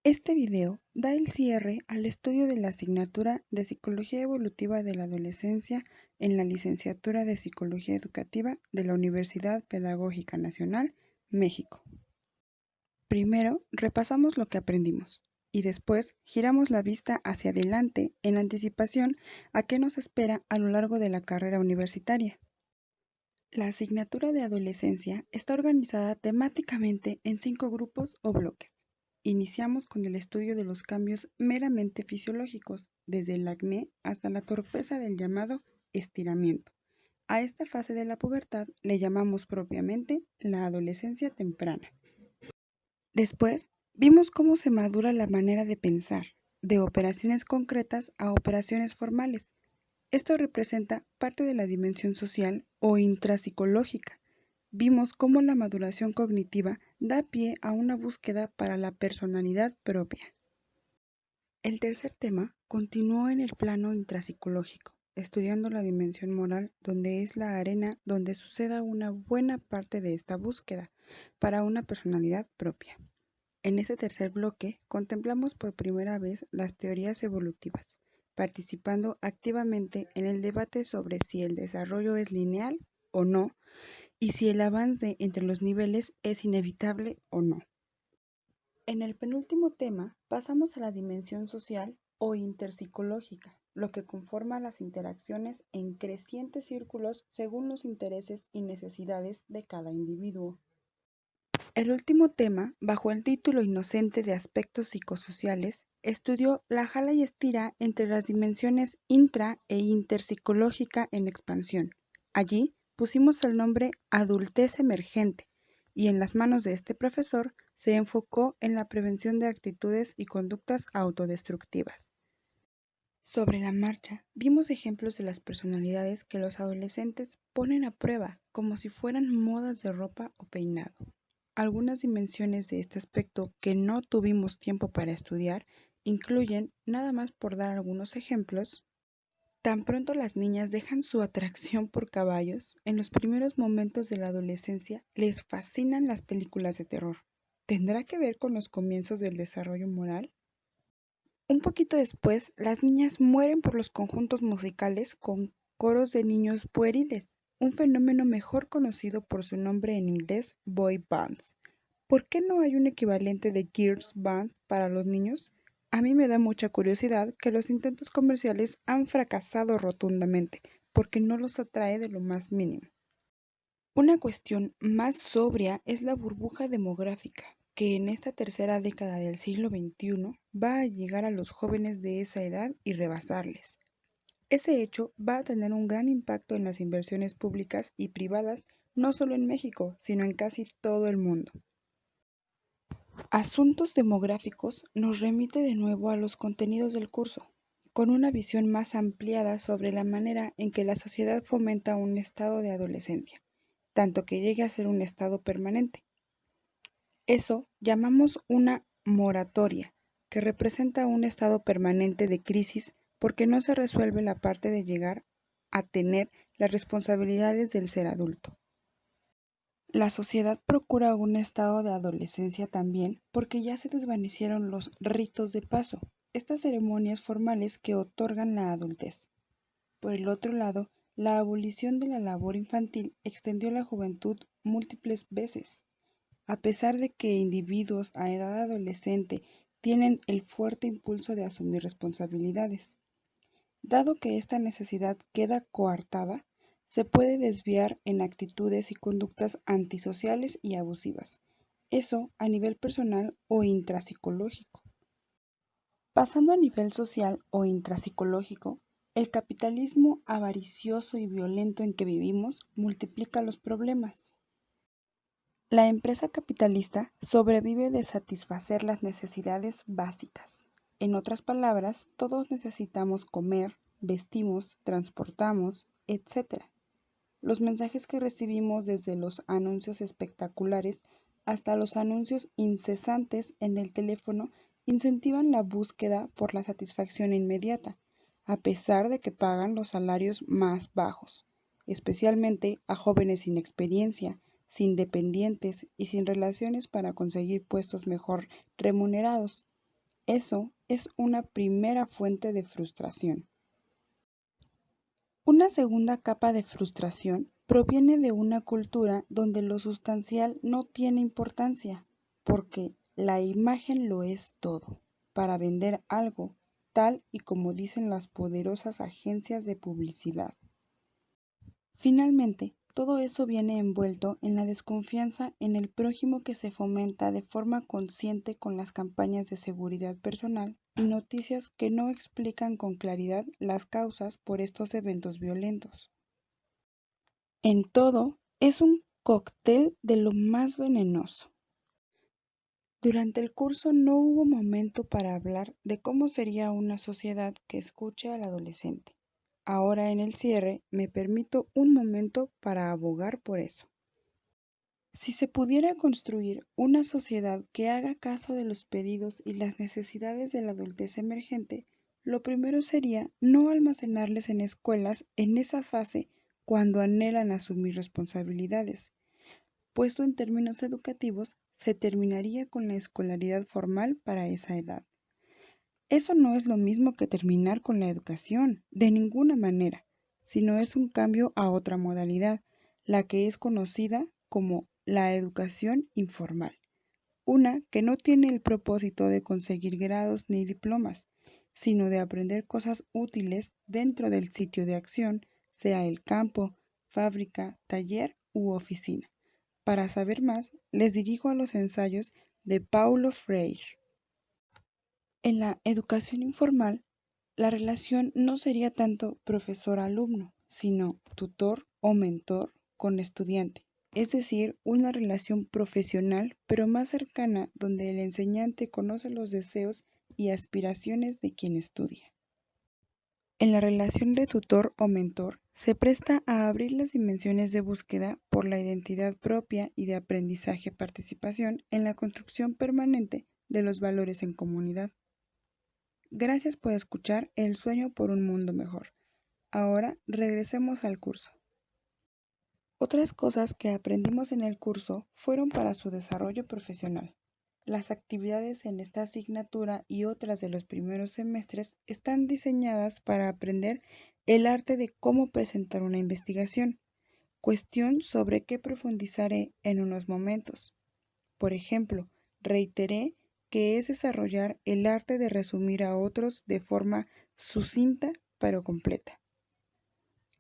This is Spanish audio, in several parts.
Este video da el cierre al estudio de la asignatura de Psicología Evolutiva de la Adolescencia en la Licenciatura de Psicología Educativa de la Universidad Pedagógica Nacional, México. Primero, repasamos lo que aprendimos y después giramos la vista hacia adelante en anticipación a qué nos espera a lo largo de la carrera universitaria. La asignatura de adolescencia está organizada temáticamente en 5 grupos o bloques. Iniciamos con el estudio de los cambios meramente fisiológicos, desde el acné hasta la torpeza del llamado estiramiento. A esta fase de la pubertad le llamamos propiamente la adolescencia temprana. Después, vimos cómo se madura la manera de pensar, de operaciones concretas a operaciones formales. Esto representa parte de la dimensión social o intrapsicológica. Vimos cómo la maduración cognitiva da pie a una búsqueda para la personalidad propia. El tercer tema continuó en el plano intrapsicológico, estudiando la dimensión moral, donde es la arena donde suceda una buena parte de esta búsqueda para una personalidad propia. En este tercer bloque contemplamos por primera vez las teorías evolutivas, participando activamente en el debate sobre si el desarrollo es lineal o no, y si el avance entre los niveles es inevitable o no. En el penúltimo tema pasamos a la dimensión social o interpsicológica, lo que conforma las interacciones en crecientes círculos según los intereses y necesidades de cada individuo. El último tema, bajo el título inocente de aspectos psicosociales, estudió la jala y estira entre las dimensiones intra e interpsicológica en expansión. Allí pusimos el nombre adultez emergente y en las manos de este profesor se enfocó en la prevención de actitudes y conductas autodestructivas. Sobre la marcha, vimos ejemplos de las personalidades que los adolescentes ponen a prueba como si fueran modas de ropa o peinado. Algunas dimensiones de este aspecto que no tuvimos tiempo para estudiar incluyen, nada más por dar algunos ejemplos, tan pronto las niñas dejan su atracción por caballos, en los primeros momentos de la adolescencia les fascinan las películas de terror. ¿Tendrá que ver con los comienzos del desarrollo moral? Un poquito después, las niñas mueren por los conjuntos musicales con coros de niños pueriles, un fenómeno mejor conocido por su nombre en inglés, boy bands. ¿Por qué no hay un equivalente de girls band para los niños? A mí me da mucha curiosidad que los intentos comerciales han fracasado rotundamente, porque no los atrae de lo más mínimo. Una cuestión más sobria es la burbuja demográfica, que en esta tercera década del siglo XXI va a llegar a los jóvenes de esa edad y rebasarles. Ese hecho va a tener un gran impacto en las inversiones públicas y privadas, no solo en México, sino en casi todo el mundo. Asuntos demográficos nos remite de nuevo a los contenidos del curso, con una visión más ampliada sobre la manera en que la sociedad fomenta un estado de adolescencia, tanto que llegue a ser un estado permanente. Eso llamamos una moratoria, que representa un estado permanente de crisis porque no se resuelve la parte de llegar a tener las responsabilidades del ser adulto. La sociedad procura un estado de adolescencia también porque ya se desvanecieron los ritos de paso, estas ceremonias formales que otorgan la adultez. Por el otro lado, la abolición de la labor infantil extendió la juventud múltiples veces. A pesar de que individuos a edad adolescente tienen el fuerte impulso de asumir responsabilidades. Dado que esta necesidad queda coartada, se puede desviar en actitudes y conductas antisociales y abusivas. Eso a nivel personal o intrapsicológico. Pasando a nivel social o intrapsicológico, el capitalismo avaricioso y violento en que vivimos multiplica los problemas. La empresa capitalista sobrevive de satisfacer las necesidades básicas. En otras palabras, todos necesitamos comer, vestimos, transportamos, etc. Los mensajes que recibimos desde los anuncios espectaculares hasta los anuncios incesantes en el teléfono incentivan la búsqueda por la satisfacción inmediata, a pesar de que pagan los salarios más bajos, especialmente a jóvenes sin experiencia, sin dependientes y sin relaciones para conseguir puestos mejor remunerados. Eso es una primera fuente de frustración. Una segunda capa de frustración proviene de una cultura donde lo sustancial no tiene importancia, porque la imagen lo es todo, para vender algo, tal y como dicen las poderosas agencias de publicidad. Finalmente, todo eso viene envuelto en la desconfianza en el prójimo que se fomenta de forma consciente con las campañas de seguridad personal y noticias que no explican con claridad las causas por estos eventos violentos. En todo, es un cóctel de lo más venenoso. Durante el curso no hubo momento para hablar de cómo sería una sociedad que escuche al adolescente. Ahora en el cierre me permito un momento para abogar por eso. Si se pudiera construir una sociedad que haga caso de los pedidos y las necesidades de la adultez emergente, lo primero sería no almacenarles en escuelas en esa fase cuando anhelan asumir responsabilidades. Puesto en términos educativos, se terminaría con la escolaridad formal para esa edad. Eso no es lo mismo que terminar con la educación, de ninguna manera, sino es un cambio a otra modalidad, la que es conocida como la educación informal, una que no tiene el propósito de conseguir grados ni diplomas, sino de aprender cosas útiles dentro del sitio de acción, sea el campo, fábrica, taller u oficina. Para saber más, les dirijo a los ensayos de Paulo Freire. En la educación informal, la relación no sería tanto profesor-alumno, sino tutor o mentor con estudiante, es decir, una relación profesional pero más cercana donde el enseñante conoce los deseos y aspiraciones de quien estudia. En la relación de tutor o mentor se presta a abrir las dimensiones de búsqueda por la identidad propia y de aprendizaje-participación en la construcción permanente de los valores en comunidad. Gracias por escuchar El sueño por un mundo mejor. Ahora regresemos al curso. Otras cosas que aprendimos en el curso fueron para su desarrollo profesional. Las actividades en esta asignatura y otras de los primeros semestres están diseñadas para aprender el arte de cómo presentar una investigación, cuestión sobre que profundizaré en unos momentos. Por ejemplo, reiteré que es desarrollar el arte de resumir a otros de forma sucinta pero completa.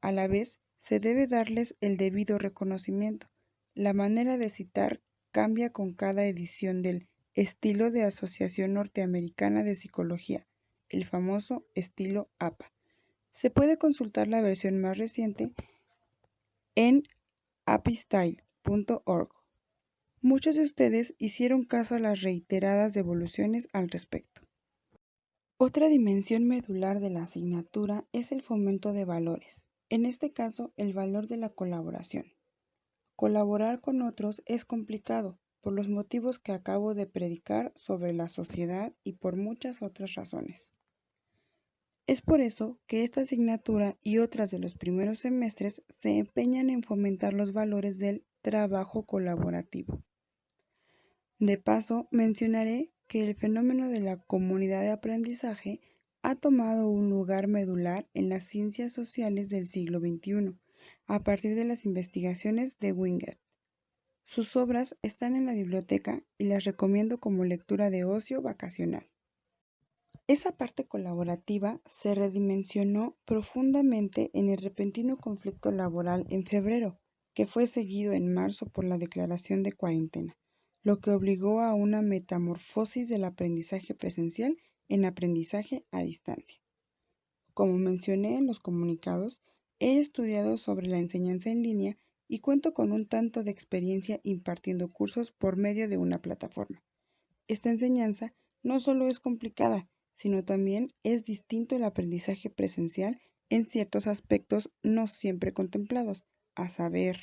A la vez, se debe darles el debido reconocimiento. La manera de citar cambia con cada edición del estilo de Asociación Norteamericana de Psicología, el famoso estilo APA. Se puede consultar la versión más reciente en apistyle.org. Muchos de ustedes hicieron caso a las reiteradas devoluciones al respecto. Otra dimensión medular de la asignatura es el fomento de valores, en este caso el valor de la colaboración. Colaborar con otros es complicado, por los motivos que acabo de predicar sobre la sociedad y por muchas otras razones. Es por eso que esta asignatura y otras de los primeros semestres se empeñan en fomentar los valores del trabajo colaborativo. De paso, mencionaré que el fenómeno de la comunidad de aprendizaje ha tomado un lugar medular en las ciencias sociales del siglo XXI, a partir de las investigaciones de Wingate. Sus obras están en la biblioteca y las recomiendo como lectura de ocio vacacional. Esa parte colaborativa se redimensionó profundamente en el repentino conflicto laboral en febrero, que fue seguido en marzo por la declaración de cuarentena, lo que obligó a una metamorfosis del aprendizaje presencial en aprendizaje a distancia. Como mencioné en los comunicados, he estudiado sobre la enseñanza en línea y cuento con un tanto de experiencia impartiendo cursos por medio de una plataforma. Esta enseñanza no solo es complicada, sino también es distinto el aprendizaje presencial en ciertos aspectos no siempre contemplados, a saber.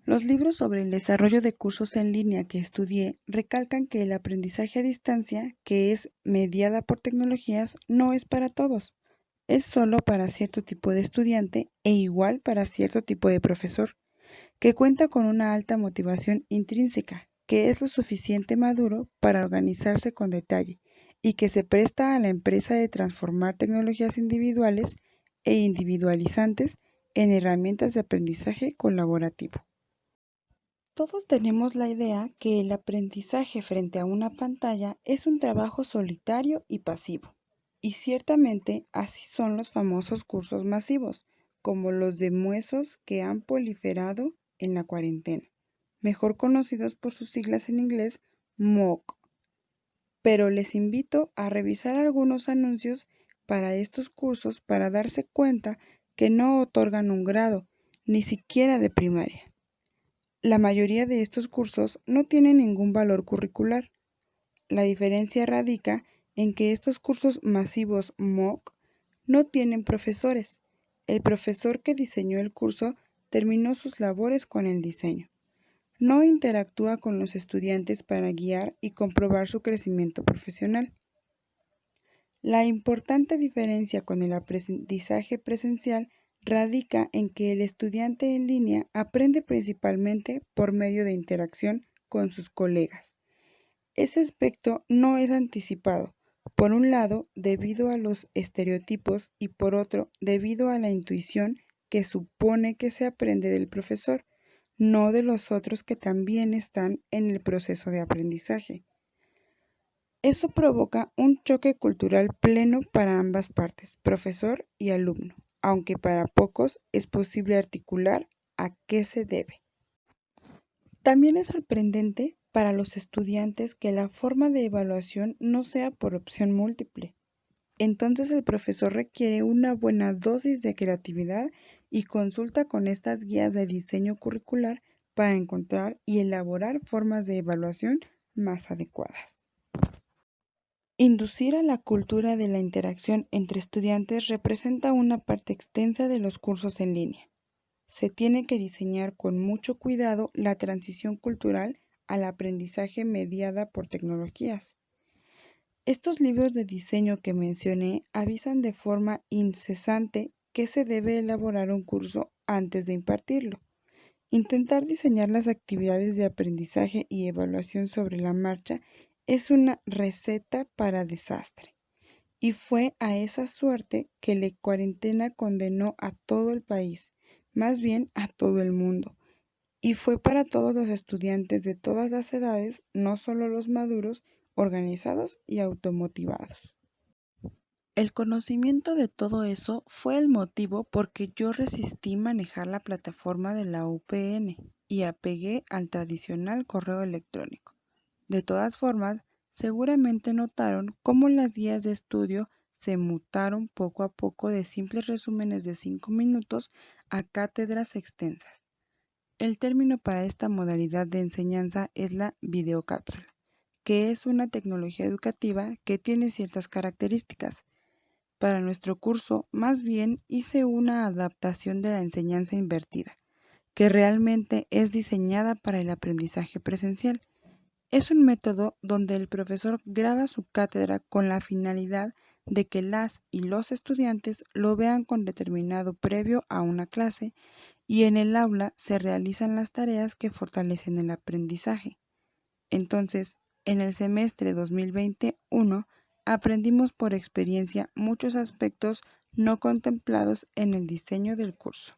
Los libros sobre el desarrollo de cursos en línea que estudié recalcan que el aprendizaje a distancia, que es mediada por tecnologías, no es para todos. Es solo para cierto tipo de estudiante e igual para cierto tipo de profesor, que cuenta con una alta motivación intrínseca, que es lo suficiente maduro para organizarse con detalle y que se presta a la empresa de transformar tecnologías individuales e individualizantes en herramientas de aprendizaje colaborativo. Todos tenemos la idea que el aprendizaje frente a una pantalla es un trabajo solitario y pasivo. Y ciertamente así son los famosos cursos masivos, como los de muesos que han proliferado en la cuarentena, mejor conocidos por sus siglas en inglés MOOC. Pero les invito a revisar algunos anuncios para estos cursos para darse cuenta que no otorgan un grado, ni siquiera de primaria. La mayoría de estos cursos no tienen ningún valor curricular. La diferencia radica en que estos cursos masivos MOOC no tienen profesores. El profesor que diseñó el curso terminó sus labores con el diseño. No interactúa con los estudiantes para guiar y comprobar su crecimiento profesional. La importante diferencia con el aprendizaje presencial radica en que el estudiante en línea aprende principalmente por medio de interacción con sus colegas. Ese aspecto no es anticipado, por un lado, debido a los estereotipos y por otro, debido a la intuición que supone que se aprende del profesor, no de los otros que también están en el proceso de aprendizaje. Eso provoca un choque cultural pleno para ambas partes, profesor y alumno, aunque para pocos es posible articular a qué se debe. También es sorprendente para los estudiantes que la forma de evaluación no sea por opción múltiple. Entonces el profesor requiere una buena dosis de creatividad y consulta con estas guías de diseño curricular para encontrar y elaborar formas de evaluación más adecuadas. Inducir a la cultura de la interacción entre estudiantes representa una parte extensa de los cursos en línea. Se tiene que diseñar con mucho cuidado la transición cultural al aprendizaje mediada por tecnologías. Estos libros de diseño que mencioné avisan de forma incesante que se debe elaborar un curso antes de impartirlo. Intentar diseñar las actividades de aprendizaje y evaluación sobre la marcha es una receta para desastre. Y fue a esa suerte que la cuarentena condenó a todo el país, más bien a todo el mundo. Y fue para todos los estudiantes de todas las edades, no solo los maduros, organizados y automotivados. El conocimiento de todo eso fue el motivo por que yo resistí manejar la plataforma de la UPN y apegué al tradicional correo electrónico. De todas formas, seguramente notaron cómo las guías de estudio se mutaron poco a poco de simples resúmenes de 5 minutos a cátedras extensas. El término para esta modalidad de enseñanza es la videocápsula, que es una tecnología educativa que tiene ciertas características. Para nuestro curso, más bien hice una adaptación de la enseñanza invertida, que realmente es diseñada para el aprendizaje presencial. Es un método donde el profesor graba su cátedra con la finalidad de que las y los estudiantes lo vean con determinado previo a una clase y en el aula se realizan las tareas que fortalecen el aprendizaje. Entonces, en el semestre 2021 aprendimos por experiencia muchos aspectos no contemplados en el diseño del curso.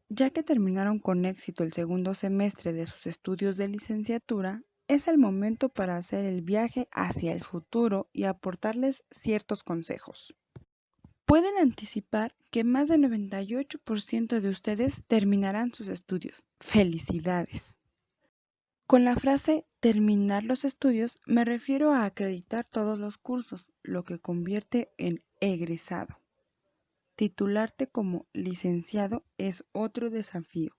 Ya que terminaron con éxito el segundo semestre de sus estudios de licenciatura, es el momento para hacer el viaje hacia el futuro y aportarles ciertos consejos. Pueden anticipar que más del 98% de ustedes terminarán sus estudios. ¡Felicidades! Con la frase terminar los estudios me refiero a acreditar todos los cursos, lo que convierte en egresado. Titularte como licenciado es otro desafío.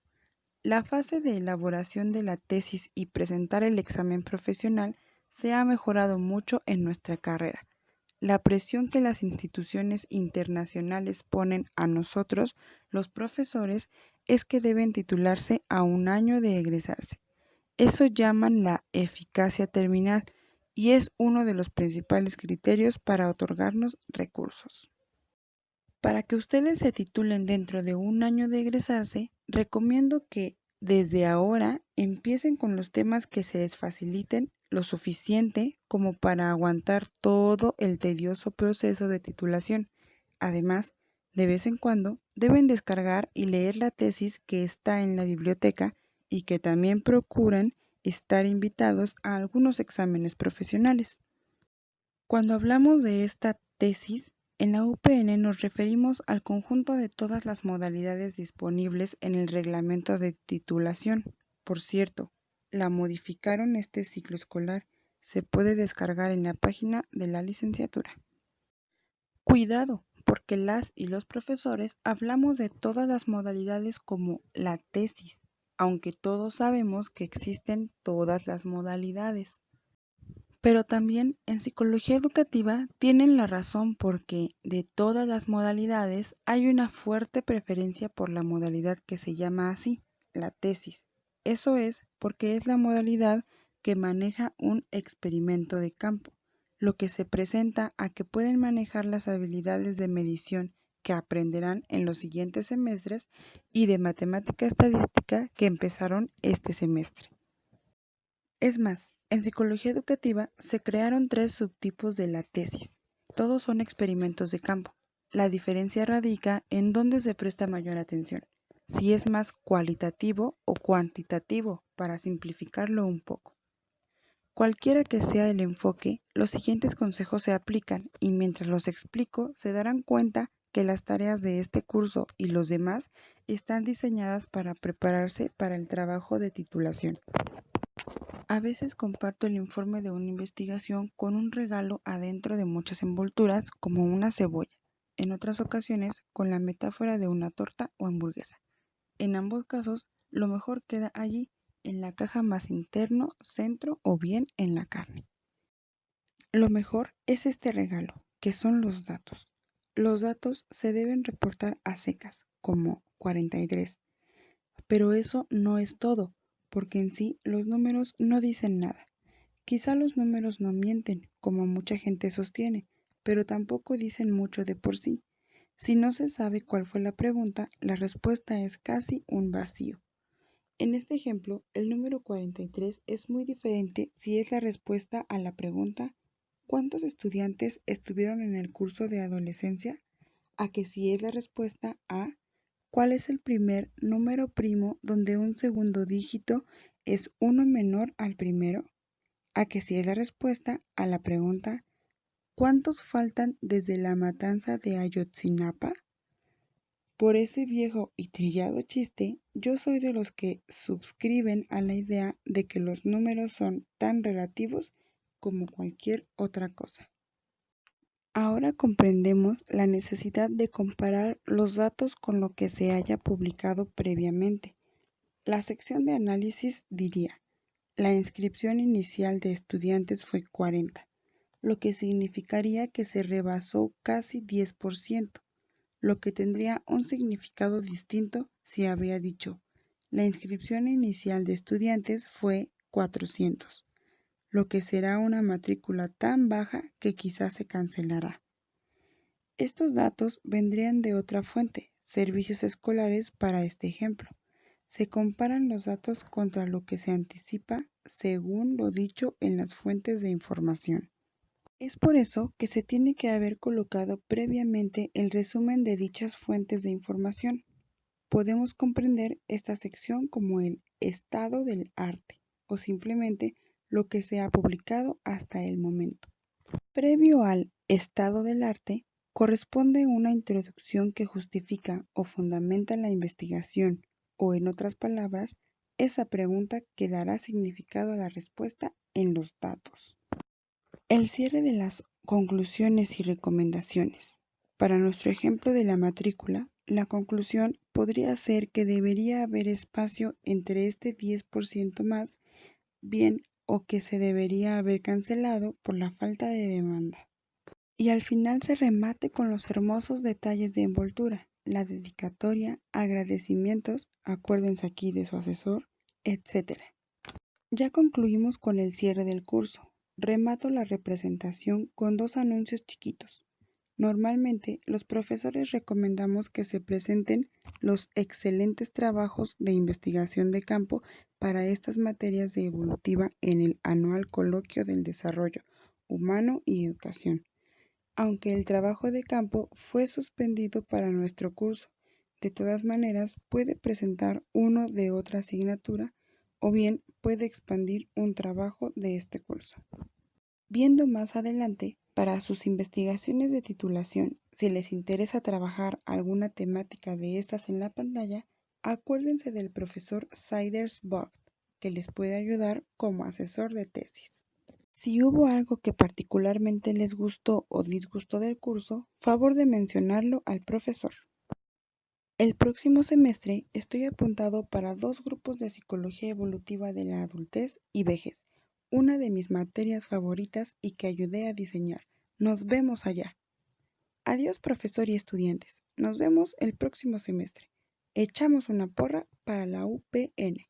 La fase de elaboración de la tesis y presentar el examen profesional se ha mejorado mucho en nuestra carrera. La presión que las instituciones internacionales ponen a nosotros, los profesores, es que deben titularse a un año de egresarse. Eso llaman la eficacia terminal y es uno de los principales criterios para otorgarnos recursos. Para que ustedes se titulen dentro de un año de egresarse, recomiendo que desde ahora empiecen con los temas que se les faciliten lo suficiente como para aguantar todo el tedioso proceso de titulación. Además, de vez en cuando deben descargar y leer la tesis que está en la biblioteca y que también procuran estar invitados a algunos exámenes profesionales. Cuando hablamos de esta tesis, en la UPN nos referimos al conjunto de todas las modalidades disponibles en el reglamento de titulación. Por cierto, la modificaron este ciclo escolar. Se puede descargar en la página de la licenciatura. Cuidado, porque las y los profesores hablamos de todas las modalidades como la tesis, aunque todos sabemos que existen todas las modalidades. Pero también en psicología educativa tienen la razón porque de todas las modalidades hay una fuerte preferencia por la modalidad que se llama así, la tesis. Eso es porque es la modalidad que maneja un experimento de campo, lo que se presenta a que pueden manejar las habilidades de medición que aprenderán en los siguientes semestres y de matemática estadística que empezaron este semestre. Es más, en psicología educativa se crearon 3 subtipos de la tesis. Todos son experimentos de campo. La diferencia radica en dónde se presta mayor atención, si es más cualitativo o cuantitativo, para simplificarlo un poco. Cualquiera que sea el enfoque, los siguientes consejos se aplican y mientras los explico se darán cuenta que las tareas de este curso y los demás están diseñadas para prepararse para el trabajo de titulación. A veces comparto el informe de una investigación con un regalo adentro de muchas envolturas como una cebolla, en otras ocasiones con la metáfora de una torta o hamburguesa. En ambos casos, lo mejor queda allí, en la caja más interno, centro o bien en la carne. Lo mejor es este regalo, que son los datos. Los datos se deben reportar a secas, como 43. Pero eso no es todo, porque en sí los números no dicen nada. Quizá los números no mienten, como mucha gente sostiene, pero tampoco dicen mucho de por sí. Si no se sabe cuál fue la pregunta, la respuesta es casi un vacío. En este ejemplo, el número 43 es muy diferente si es la respuesta a la pregunta ¿cuántos estudiantes estuvieron en el curso de adolescencia? A que si es la respuesta a ¿cuál es el primer número primo donde un segundo dígito es uno menor al primero? A que si es la respuesta a la pregunta ¿cuántos faltan desde la matanza de Ayotzinapa? Por ese viejo y trillado chiste, yo soy de los que subscriben a la idea de que los números son tan relativos como cualquier otra cosa. Ahora comprendemos la necesidad de comparar los datos con lo que se haya publicado previamente. La sección de análisis diría, la inscripción inicial de estudiantes fue 40, lo que significaría que se rebasó casi 10%, lo que tendría un significado distinto si habría dicho, la inscripción inicial de estudiantes fue 400, lo que será una matrícula tan baja que quizás se cancelará. Estos datos vendrían de otra fuente, servicios escolares para este ejemplo. Se comparan los datos contra lo que se anticipa según lo dicho en las fuentes de información. Es por eso que se tiene que haber colocado previamente el resumen de dichas fuentes de información. Podemos comprender esta sección como el estado del arte o simplemente lo que se ha publicado hasta el momento. Previo al estado del arte, corresponde una introducción que justifica o fundamenta la investigación o, en otras palabras, esa pregunta que dará significado a la respuesta en los datos. El cierre de las conclusiones y recomendaciones. Para nuestro ejemplo de la matrícula, la conclusión podría ser que debería haber espacio entre este 10% más bien o que se debería haber cancelado por la falta de demanda. Y al final se remate con los hermosos detalles de envoltura, la dedicatoria, agradecimientos, acuérdense aquí de su asesor, etc. Ya concluimos con el cierre del curso. Remato la representación con 2 anuncios chiquitos. Normalmente, los profesores recomendamos que se presenten los excelentes trabajos de investigación de campo para estas materias de evolutiva en el anual coloquio del desarrollo humano y educación, aunque el trabajo de campo fue suspendido para nuestro curso. De todas maneras, puede presentar uno de otra asignatura o bien puede expandir un trabajo de este curso. Viendo más adelante, para sus investigaciones de titulación, si les interesa trabajar alguna temática de estas en la pantalla, acuérdense del profesor Siders Vogt, que les puede ayudar como asesor de tesis. Si hubo algo que particularmente les gustó o disgustó del curso, favor de mencionarlo al profesor. El próximo semestre estoy apuntado para 2 grupos de psicología evolutiva de la adultez y vejez, una de mis materias favoritas y que ayudé a diseñar. Nos vemos allá. Adiós, profesor y estudiantes. Nos vemos el próximo semestre. Echamos una porra para la UPN.